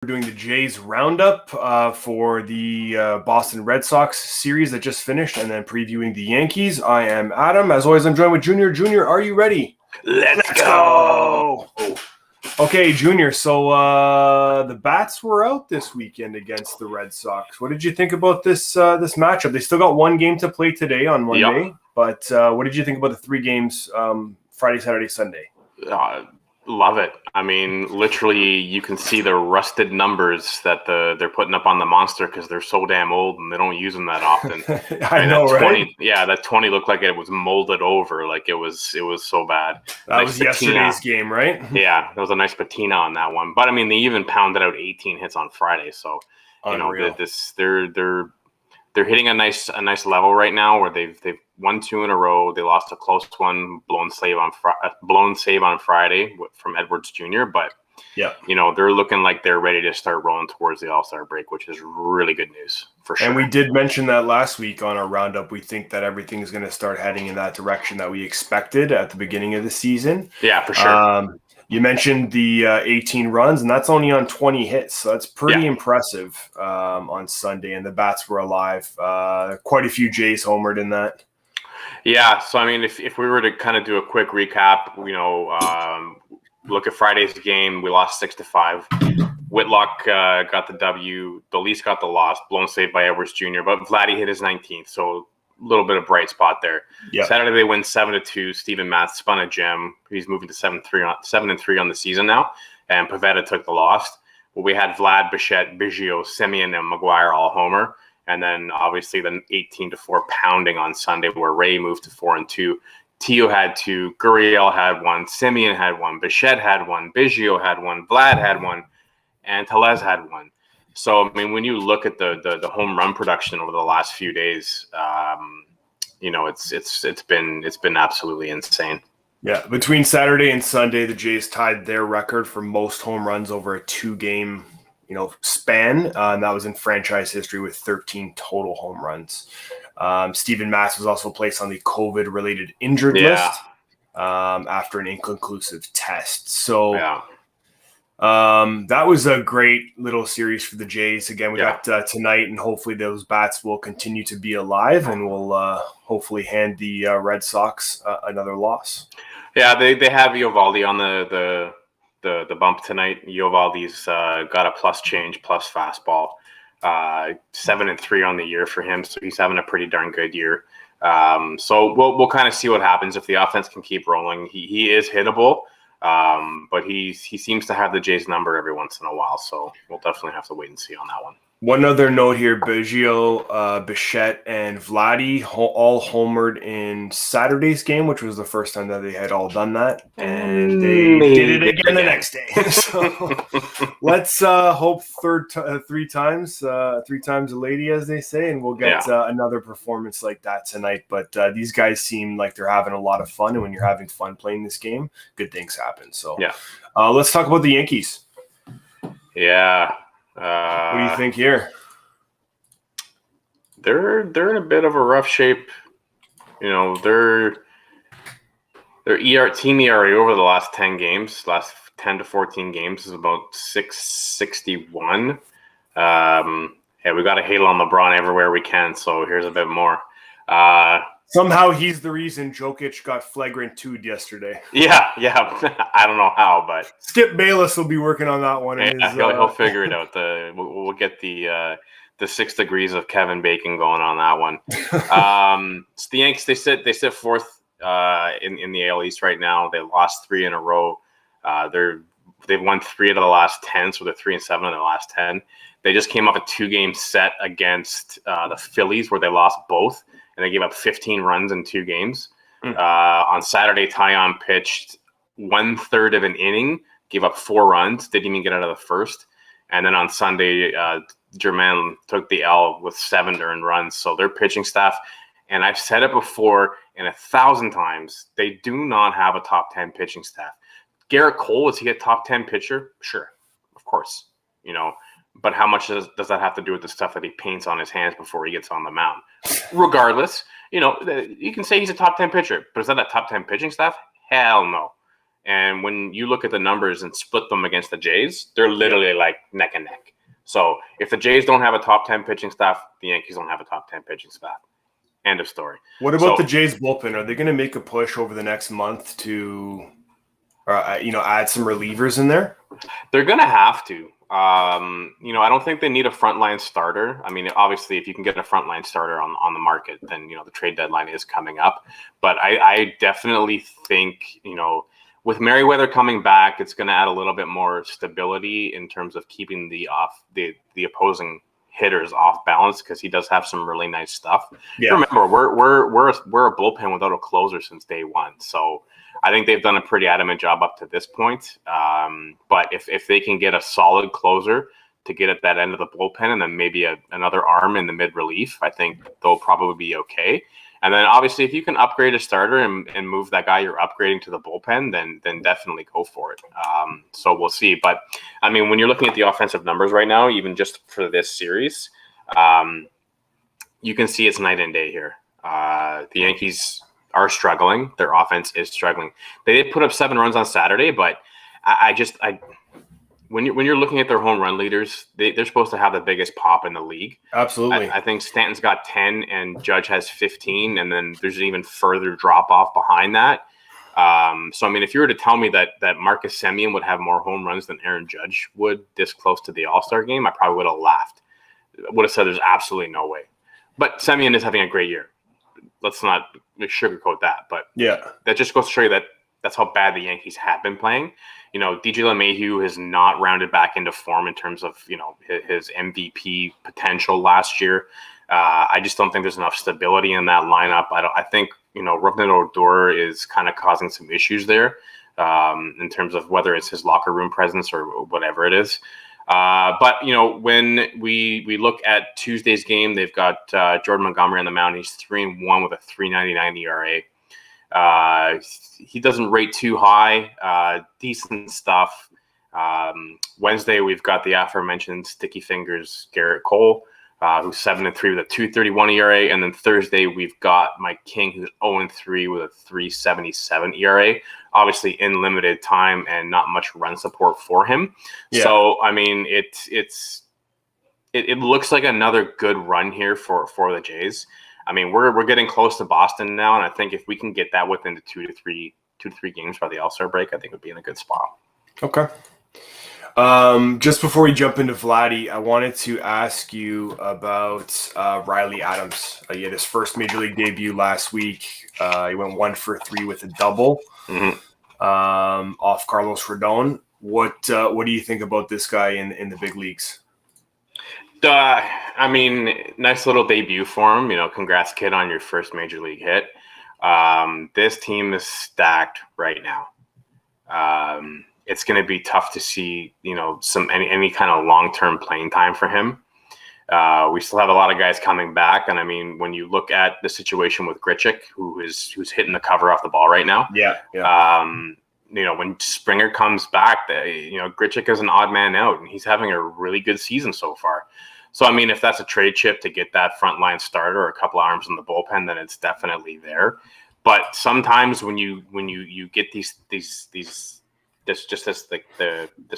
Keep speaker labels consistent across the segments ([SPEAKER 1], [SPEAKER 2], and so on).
[SPEAKER 1] We're doing the Jays roundup for the Boston Red Sox series that just finished, and then previewing the Yankees. I am Adam. As always, I'm joined with Junior. Junior, are you ready?
[SPEAKER 2] Let's go.
[SPEAKER 1] Okay, Junior. So the Bats were out this weekend against the Red Sox. What did you think about this matchup? They still got one game to play today on Monday, but what did you think about the three games Friday, Saturday, Sunday?
[SPEAKER 2] Love it. I mean, literally, you can see the rusted numbers that they're putting up on the monster because they're so damn old and they don't use them that often.
[SPEAKER 1] I know,
[SPEAKER 2] that 20,
[SPEAKER 1] right?
[SPEAKER 2] Yeah, that 20 looked like it was molded over, like it was so bad.
[SPEAKER 1] That was yesterday's game, right?
[SPEAKER 2] Yeah, there was a nice patina on that one. But I mean, they even pounded out 18 hits on Friday, so
[SPEAKER 1] Unreal.
[SPEAKER 2] They're hitting a nice level right now where they've won two in a row. They lost a close one, blown save on Friday from Edwards Jr. But
[SPEAKER 1] yeah,
[SPEAKER 2] they're looking like they're ready to start rolling towards the All-Star break, which is really good news for sure.
[SPEAKER 1] And we did mention that last week on our roundup. We think that everything is going to start heading in that direction that we expected at the beginning of the season.
[SPEAKER 2] Yeah, for sure.
[SPEAKER 1] You mentioned the 18 runs, and that's only on 20 hits. So that's pretty impressive on Sunday, and the Bats were alive. Quite a few Jays homered in that.
[SPEAKER 2] Yeah, so I mean, if we were to kind of do a quick recap, look at Friday's game, we lost 6-5. Whitlock got the W. Dolis got the loss, blown save by Edwards Jr., but Vladdy hit his 19th, so a little bit of bright spot there.
[SPEAKER 1] Yep.
[SPEAKER 2] Saturday they win 7-2. Steven Matz spun a gem. He's moving to 7-3 on the season now, and Pivetta took the loss. Well, we had Vlad, Bichette, Biggio, Semien, and McGuire all homer. And then obviously the 18-4 pounding on Sunday where Ray moved to 4-2. Tio had two, Gurriel had one, Semien had one, Bichette had one, Biggio had one, Vlad had one, and Tellez had one. So I mean, when you look at the home run production over the last few days, it's been absolutely insane.
[SPEAKER 1] Yeah, between Saturday and Sunday, the Jays tied their record for most home runs over a two-game span, and that was in franchise history with 13 total home runs. Steven Matz was also placed on the COVID-related injured list after an inconclusive test. So that was a great little series for the Jays. Again, we got tonight, and hopefully those Bats will continue to be alive, and will hopefully hand the Red Sox another loss.
[SPEAKER 2] Yeah, they have Eovaldi on the bump tonight. Eovaldi's got a plus change, plus fastball. 7-3 on the year for him, so he's having a pretty darn good year. So we'll kind of see what happens if the offense can keep rolling. He is hittable, but he seems to have the Jays number every once in a while. So we'll definitely have to wait and see on that one.
[SPEAKER 1] One other note here: Biggio, Bichette, and Vladdy all homered in Saturday's game, which was the first time that they had all done that, and they did it again the next day. So let's hope three times a lady, as they say, and we'll get another performance like that tonight. But these guys seem like they're having a lot of fun, and when you're having fun playing this game, good things happen. So let's talk about the Yankees.
[SPEAKER 2] Yeah.
[SPEAKER 1] What do you think here?
[SPEAKER 2] They're in a bit of a rough shape. Their team ERA over the last 10 to 14 games is about 6.61. We got to hail on LeBron everywhere we can. So here's a bit more.
[SPEAKER 1] Somehow he's the reason Jokic got flagrant 2'd yesterday.
[SPEAKER 2] Yeah. I don't know how, but
[SPEAKER 1] Skip Bayless will be working on that one.
[SPEAKER 2] He'll figure it out. We'll get the 6 degrees of Kevin Bacon going on that one. So the Yankees, they sit fourth in the AL East right now. They lost 3 in a row. They've won 3 out of the last 10, so they're 3-7 in the last 10. They just came off a 2-game set against the Phillies where they lost both. And they gave up 15 runs in 2 games. On Saturday, Taillon pitched 1/3 of an inning, gave up 4 runs, didn't even get out of the first. And then on Sunday, Germain took the L with 7 earned runs. So their pitching staff, and I've said it before and 1,000 times, they do not have a top 10 pitching staff. Garrett Cole, is he a top 10 pitcher? Sure, of course. But how much does that have to do with the stuff that he paints on his hands before he gets on the mound? Regardless, you can say he's a top 10 pitcher, but is that a top 10 pitching staff? Hell no. And when you look at the numbers and split them against the Jays, they're literally like neck and neck. So if the Jays don't have a top 10 pitching staff, the Yankees don't have a top 10 pitching staff. End of story.
[SPEAKER 1] What about the Jays bullpen? Are they going to make a push over the next month to, add some relievers in there?
[SPEAKER 2] They're going to have to. I don't think they need a frontline starter. I mean, obviously, if you can get a frontline starter on the market, then, the trade deadline is coming up. But I definitely think, with Merriweather coming back, it's going to add a little bit more stability in terms of keeping the opposing hitters off balance, because he does have some really nice stuff. Yeah. Remember, we're a bullpen without a closer since day one, so I think they've done a pretty adamant job up to this point. But if they can get a solid closer to get at that end of the bullpen, and then maybe another arm in the mid relief, I think they'll probably be okay. And then obviously, if you can upgrade a starter and move that guy you're upgrading to the bullpen, then definitely go for it. So we'll see. But I mean, when you're looking at the offensive numbers right now, even just for this series, you can see it's night and day here. The Yankees are struggling. Their offense is struggling. They did put up 7 runs on Saturday, but when you're looking at their home run leaders, they're supposed to have the biggest pop in the league.
[SPEAKER 1] Absolutely.
[SPEAKER 2] I think Stanton's got 10 and Judge has 15, and then there's an even further drop off behind that. So, I mean, if you were to tell me that Marcus Semien would have more home runs than Aaron Judge would this close to the All-Star game, I probably would have laughed. Would have said there's absolutely no way. But Semien is having a great year. Let's not sugarcoat that. But yeah, that just goes to show you that that's how bad the Yankees have been playing. DJ LeMahieu has not rounded back into form in terms of, his MVP potential last year. I just don't think there's enough stability in that lineup. I think, Rougned Odor is kind of causing some issues there in terms of whether it's his locker room presence or whatever it is. But when we look at Tuesday's game, they've got Jordan Montgomery on the mound. He's 3-1 with a 3.99 ERA. He doesn't rate too high, decent stuff. Wednesday, we've got the aforementioned sticky fingers Garrett Cole, who's 7-3 with a 2.31 ERA. And then Thursday, we've got Mike King, who's 0-3 with a 3.77 ERA. Obviously in limited time and not much run support for him. Yeah. So, I mean, it looks like another good run here for the Jays. I mean, we're getting close to Boston now, and I think if we can get that within the 2 to 3 games by the All-Star break, I think we'd be in a good spot.
[SPEAKER 1] Okay. Just before we jump into Vladdy, I wanted to ask you about Riley Adams. He had his first major league debut last week. He went 1 for 3 with a double off Carlos Rodon. What do you think about this guy in the big leagues?
[SPEAKER 2] I mean, nice little debut for him. Congrats, kid, on your first major league hit. This team is stacked right now. It's going to be tough to see, any kind of long-term playing time for him. We still have a lot of guys coming back, and I mean, when you look at the situation with Grichuk, who's hitting the cover off the ball right now. Yeah. When Springer comes back, Grichuk is an odd man out, and he's having a really good season so far. So, I mean, if that's a trade chip to get that frontline starter or a couple of arms in the bullpen, then it's definitely there. But sometimes when you get this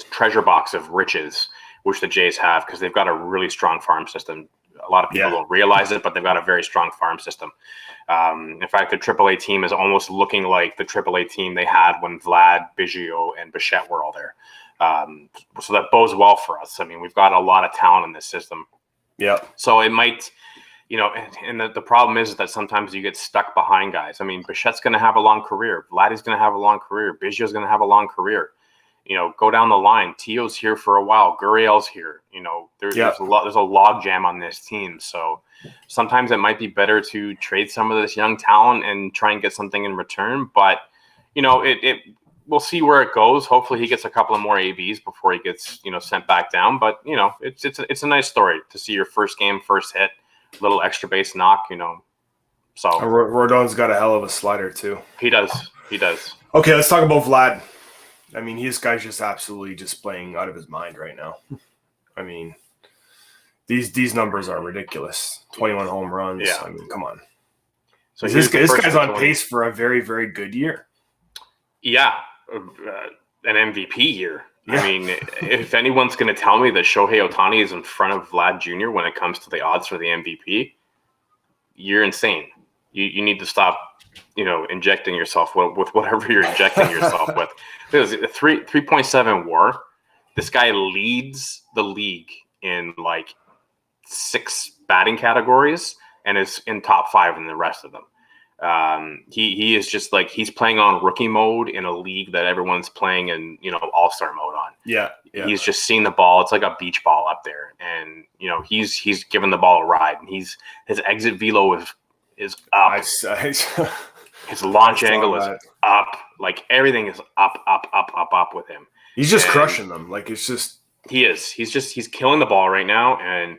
[SPEAKER 2] treasure box of riches, which the Jays have, because they've got a really strong farm system. A lot of people don't realize it, but they've got a very strong farm system. In fact, the AAA team is almost looking like the AAA team they had when Vlad, Biggio, and Bichette were all there. So that bodes well for us. I mean, we've got a lot of talent in this system. Yeah. So it might, and the problem is that sometimes you get stuck behind guys. I mean, Bichette's going to have a long career. Vladdy's going to have a long career. Biggio's going to have a long career. Go down the line. Tio's here for a while. Gurriel's here. There's a log jam on this team. So sometimes it might be better to trade some of this young talent and try and get something in return. But we'll see where it goes. Hopefully he gets a couple of more ABs before he gets sent back down. But it's a nice story to see your first game, first hit, little extra base knock. So
[SPEAKER 1] Rodon's got a hell of a slider too.
[SPEAKER 2] He does.
[SPEAKER 1] Okay, let's talk about Vlad. I mean, this guy's just absolutely just playing out of his mind right now. I mean, these numbers are ridiculous. 21 home runs. Yeah. I mean, come on. So this guy's on pace for a very, very good year.
[SPEAKER 2] Yeah. an MVP year.
[SPEAKER 1] Yeah.
[SPEAKER 2] I mean, if anyone's going to tell me that Shohei Ohtani is in front of Vlad Jr. when it comes to the odds for the MVP, you're insane. You need to stop, injecting yourself with whatever you're injecting yourself with. It was a 3.7 WAR. This guy leads the league in like 6 batting categories and is in top 5 in the rest of them. He is just like, he's playing on rookie mode in a league that everyone's playing in, all-star mode on.
[SPEAKER 1] Yeah.
[SPEAKER 2] He's just seeing the ball. It's like a beach ball up there. And, he's giving the ball a ride, and his exit velo is up. His launch angle is up. Like everything is up with him.
[SPEAKER 1] He's just crushing them. Like it's just,
[SPEAKER 2] he is. He's killing the ball right now. And,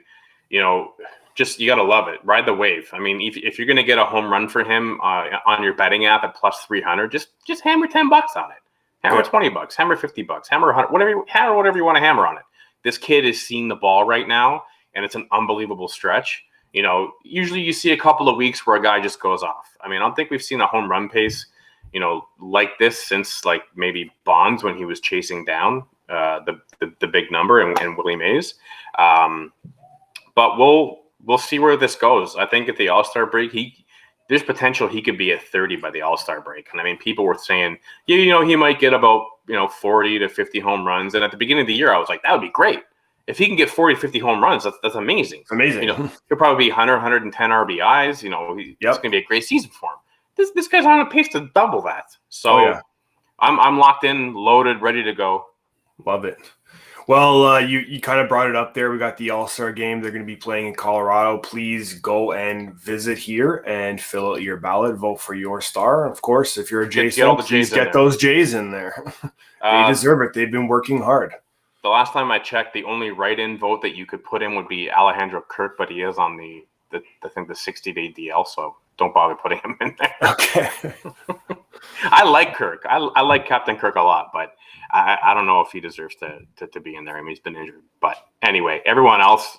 [SPEAKER 2] just you got to love it. Ride the wave. I mean, if you're going to get a home run for him on your betting app at plus 300, just hammer $10 on it. Hammer $20, hammer $50, hammer 100, whatever you want to hammer on it. This kid is seeing the ball right now, and it's an unbelievable stretch. Usually you see a couple of weeks where a guy just goes off. I mean, I don't think we've seen a home run pace, like this since like maybe Bonds when he was chasing down the big number and Willie Mays. But we'll see where this goes. I think at the All-Star break, there's potential he could be at 30 by the All-Star break. And I mean, people were saying, he might get about, 40 to 50 home runs. And at the beginning of the year, I was like, that would be great. If he can get 40 to 50 home runs, that's amazing.
[SPEAKER 1] It's amazing.
[SPEAKER 2] He'll probably be 110 RBIs. It's going to be a great season for him. This guy's on a pace to double that. So I'm locked in, loaded, ready to go.
[SPEAKER 1] Love it. Well, you kind of brought it up there. We got the All-Star game. They're going to be playing in Colorado. Please go and visit here and fill out your ballot. Vote for your star. Of course, if you're a Jays fan, please get those Jays in there. They deserve it. They've been working hard.
[SPEAKER 2] The last time I checked, the only write-in vote that you could put in would be Alejandro Kirk, but he is on the 60-day DL, so don't bother putting him in there.
[SPEAKER 1] Okay.
[SPEAKER 2] I like Kirk. I like Captain Kirk a lot, but I don't know if he deserves to be in there. I mean, he's been injured. But anyway, everyone else,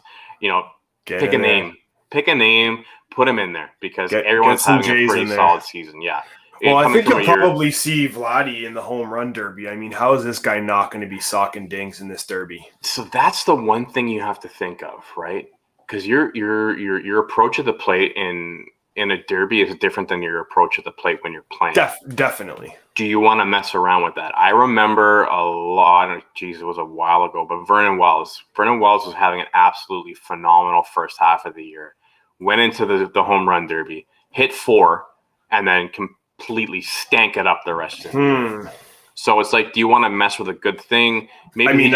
[SPEAKER 2] pick a name. Pick a name, put him in there because everyone's having a pretty solid season. Yeah.
[SPEAKER 1] Well, I think you'll probably see Vladdy in the home run derby. I mean, how is this guy not going to be socking dings in this derby?
[SPEAKER 2] So that's the one thing you have to think of, right? Because your approach of the plate in a derby is different than your approach of the plate when you're playing.
[SPEAKER 1] Definitely.
[SPEAKER 2] Do you want to mess around with that? I remember a lot. Geez, it was a while ago, but Vernon Wells was having an absolutely phenomenal first half of the year. Went into the home run derby, hit 4, and then completely stank it up the rest of the year. So it's like, do you want to mess with a good thing? Maybe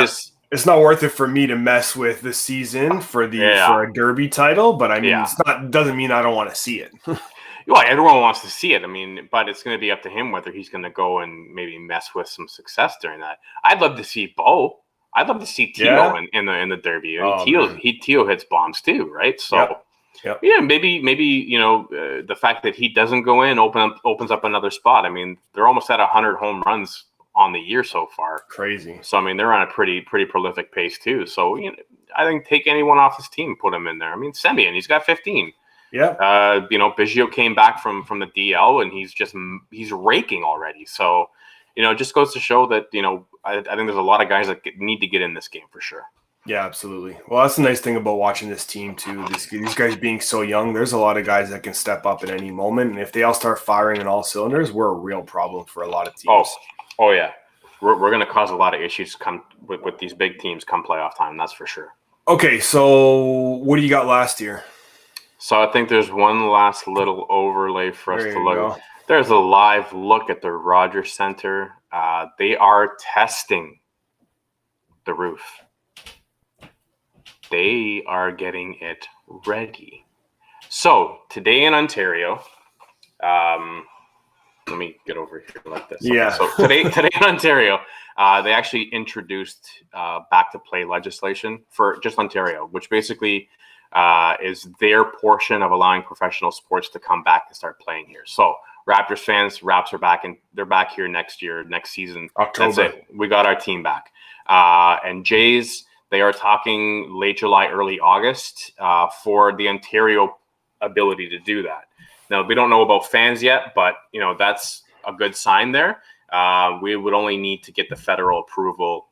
[SPEAKER 1] it's not worth it for me to mess with the season for a derby title, but I mean, doesn't mean I don't want to see it.
[SPEAKER 2] Well, everyone wants to see it. I mean, but it's going to be up to him whether he's going to go and maybe mess with some success during that. I'd love to see Bo. I'd love to see Tio in the derby. I mean, Tio hits bombs too, right? So maybe the fact that he doesn't go in opens up another spot. I mean, they're almost at 100 home runs on the year so far.
[SPEAKER 1] Crazy.
[SPEAKER 2] So I mean, they're on a pretty prolific pace too. So I think take anyone off his team, put him in there. I mean, Semien, he's got 15.
[SPEAKER 1] Yeah.
[SPEAKER 2] Biggio came back from the DL and he's raking already. So, it just goes to show that, I think there's a lot of guys that need to get in this game for sure.
[SPEAKER 1] Yeah, absolutely. Well, that's the nice thing about watching this team too. These guys being so young, there's a lot of guys that can step up at any moment. And if they all start firing on all cylinders, we're a real problem for a lot of teams.
[SPEAKER 2] Oh yeah. We're going to cause a lot of issues come with these big teams come playoff time. That's for sure.
[SPEAKER 1] Okay. So what do you got last year?
[SPEAKER 2] So I think there's one last little overlay for us to look at. There's a live look at the Rogers Center. They are testing the roof. They are getting it ready. So today in Ontario, let me get over here like this.
[SPEAKER 1] Yeah.
[SPEAKER 2] So today in Ontario, they actually introduced back to play legislation for just Ontario, which basically is their portion of allowing professional sports to come back and start playing here. So Raptors fans, Raps are back, and they're back here next season.
[SPEAKER 1] October.
[SPEAKER 2] That's it. We got our team back. And Jays, they are talking late July, early August for the Ontario ability to do that. Now, we don't know about fans yet, but that's a good sign there. We would only need to get the federal approval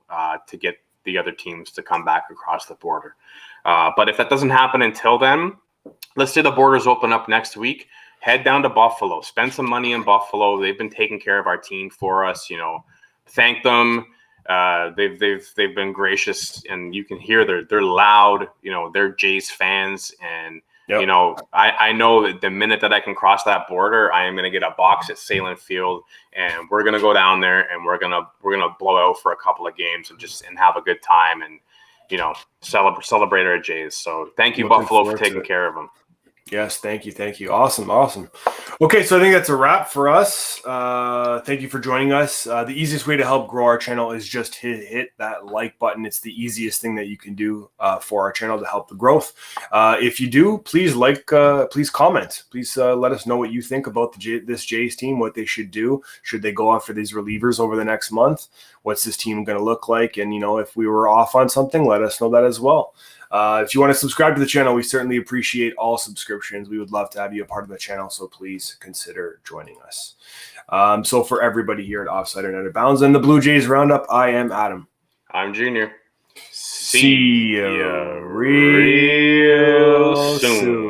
[SPEAKER 2] to get the other teams to come back across the border. But if that doesn't happen until then, let's say the borders open up next week. Head down to Buffalo, spend some money in Buffalo. They've been taking care of our team for us. Thank them. They've been gracious, and you can hear they're loud. They're Jays fans, and yep. I know that the minute that I can cross that border, I am going to get a box at Salem Field, and we're going to go down there, and we're gonna blow out for a couple of games and have a good time, and celebrate our Jays. So thank you, Buffalo, for taking care of them.
[SPEAKER 1] Yes, thank you. Awesome. Okay, so I think that's a wrap for us. Thank you for joining us. The easiest way to help grow our channel is just hit that like button. It's the easiest thing that you can do for our channel to help the growth. If you do, please please comment. Please let us know what you think about this Jays team, what they should do. Should they go after these relievers over the next month? What's this team going to look like? And, if we were off on something, let us know that as well. If you want to subscribe to the channel, we certainly appreciate all subscriptions. We would love to have you a part of the channel, so please consider joining us. So for everybody here at Offside and Out of Bounds and the Blue Jays Roundup, I am Adam.
[SPEAKER 2] I'm Junior.
[SPEAKER 1] See you real soon.